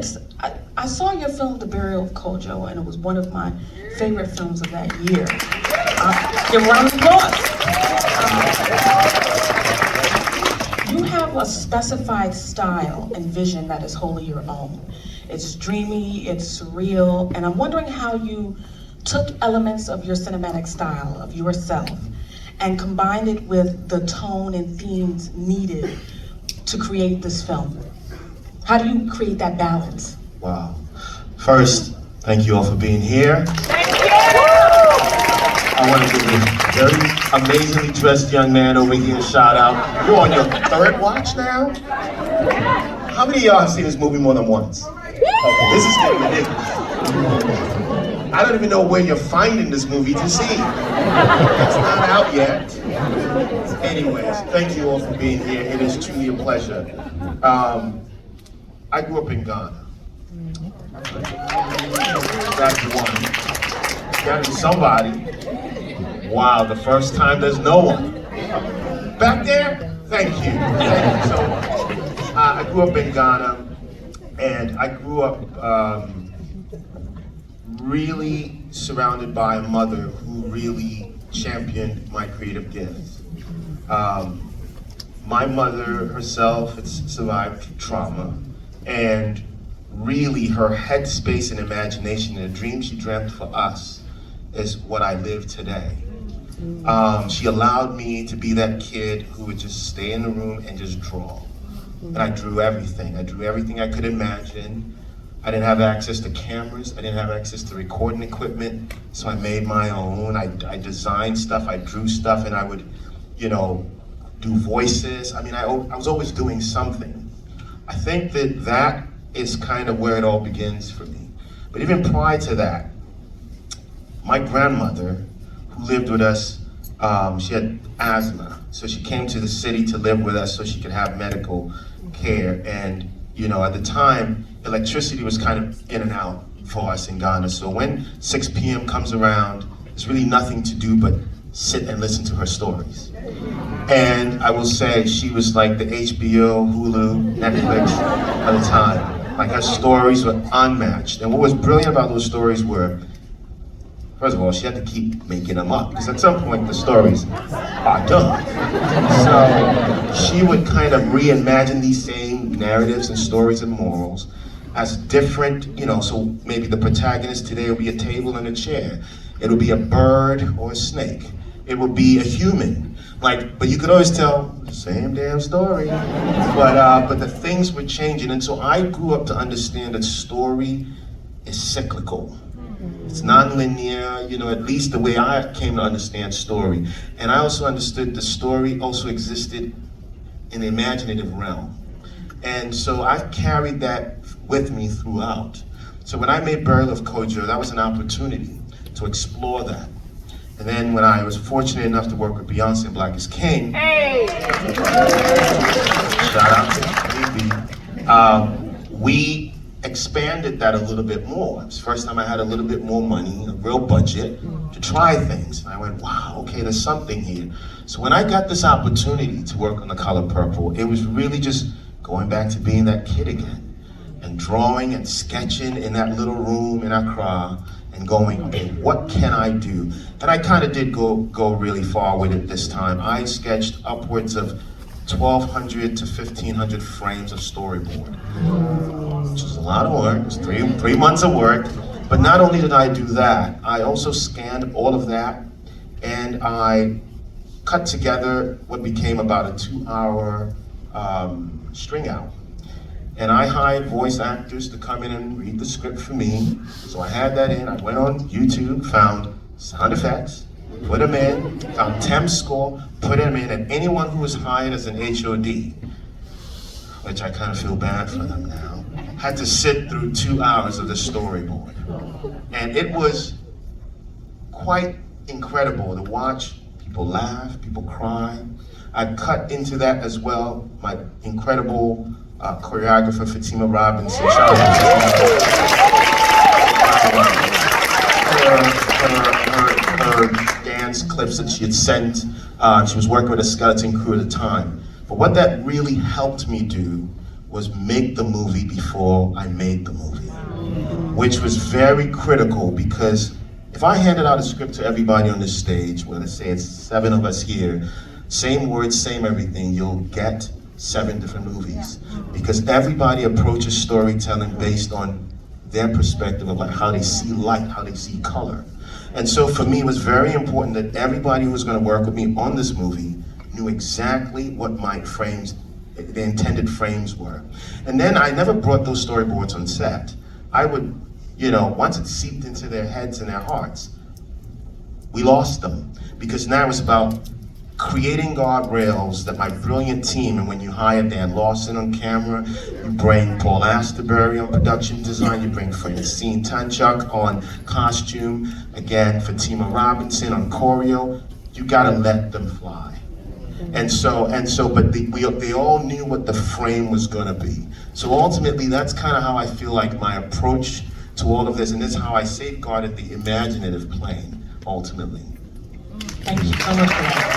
Blitz, I saw your film, The Burial of Kojo, and it was one of my favorite films of that year. Give a round of applause. You have a specified style and vision that is wholly your own. It's dreamy, it's surreal, and I'm wondering how you took elements of your cinematic style, of yourself, and combined it with the tone and themes needed to create this film. How do you create that balance? Wow. First, thank you all for being here. Thank you! I want to give a very amazingly dressed young man over here a shout out. You're on your third watch now? How many of y'all have seen this movie more than once? Okay, this is getting ridiculous. I don't even know where you're finding this movie to see. It's not out yet. Anyways, thank you all for being here. It is truly a pleasure. I grew up in Ghana. That's one. That is somebody. Wow, the first time there's no one. Back there? Thank you. Thank you so much. I grew up in Ghana, and I grew up really surrounded by a mother who really championed my creative gifts. My mother herself had survived trauma, and really her headspace and imagination and the dream she dreamt for us is what I live today. She allowed me to be that kid who would just stay in the room and just draw. And I drew everything. I drew everything I could imagine. I didn't have access to cameras. I didn't have access to recording equipment. So I made my own. I designed stuff, I drew stuff, and I would, do voices. I mean, I was always doing something. I think that is kind of where it all begins for me. But even prior to that, my grandmother, who lived with us, she had asthma. So she came to the city to live with us so she could have medical care. And, at the time, electricity was kind of in and out for us in Ghana. So when 6 p.m. comes around, there's really nothing to do but sit and listen to her stories. And I will say she was like the HBO, Hulu, Netflix at the time. Like her stories were unmatched. And what was brilliant about those stories were, first of all, she had to keep making them up, because at some point the stories are done. So she would kind of reimagine these same narratives and stories and morals as different, so maybe the protagonist today will be a table and a chair. It'll be a bird or a snake. It will be a human. But you could always tell the same damn story. But the things were changing, and so I grew up to understand that story is cyclical. It's non-linear, at least the way I came to understand story. And I also understood the story also existed in the imaginative realm. And so I carried that with me throughout. So when I made Burial of Kojo, that was an opportunity to explore that. And then when I was fortunate enough to work with Beyoncé and Black is King, hey! Shout out to Baby, we expanded that a little bit more. It was the first time I had a little bit more money, a real budget, to try things. And I went, wow, okay, there's something here. So when I got this opportunity to work on The Color Purple, it was really just going back to being that kid again, and drawing and sketching in that little room in Accra, and going, okay, what can I do? And I kind of did go really far with it this time. I sketched upwards of 1,200 to 1,500 frames of storyboard, which is a lot of work. It was three months of work. But not only did I do that, I also scanned all of that, and I cut together what became about a 2-hour string album. And I hired voice actors to come in and read the script for me. So I had that in. I went on YouTube, found sound effects, put them in, found Thames score, put them in, and anyone who was hired as an HOD, which I kind of feel bad for them now, had to sit through 2 hours of the storyboard. And it was quite incredible to watch people laugh, people cry. I cut into that as well, my incredible choreographer Fatima Robinson. Shout out to her dance clips that she had sent. She was working with a skeleton crew at the time. But what that really helped me do was make the movie before I made the movie, which was very critical because if I handed out a script to everybody on this stage, well, let's say it's 7 of us here, same words, same everything, you'll get 7 different movies. Because everybody approaches storytelling based on their perspective of like how they see light, how they see color. And so for me, it was very important that everybody who was going to work with me on this movie knew exactly what my frames, the intended frames were. And then I never brought those storyboards on set. I would, once it seeped into their heads and their hearts, we lost them. Because now it's about creating guardrails that my brilliant team, and when you hire Dan Lawson on camera, you bring Paul Asterbury on production design, you bring Francine Tanchuk on costume, again, Fatima Robinson on choreo, you gotta let them fly. But they all knew what the frame was gonna be. So ultimately, that's kind of how I feel like my approach to all of this, and this is how I safeguarded the imaginative plane, ultimately. Thank you so much for that.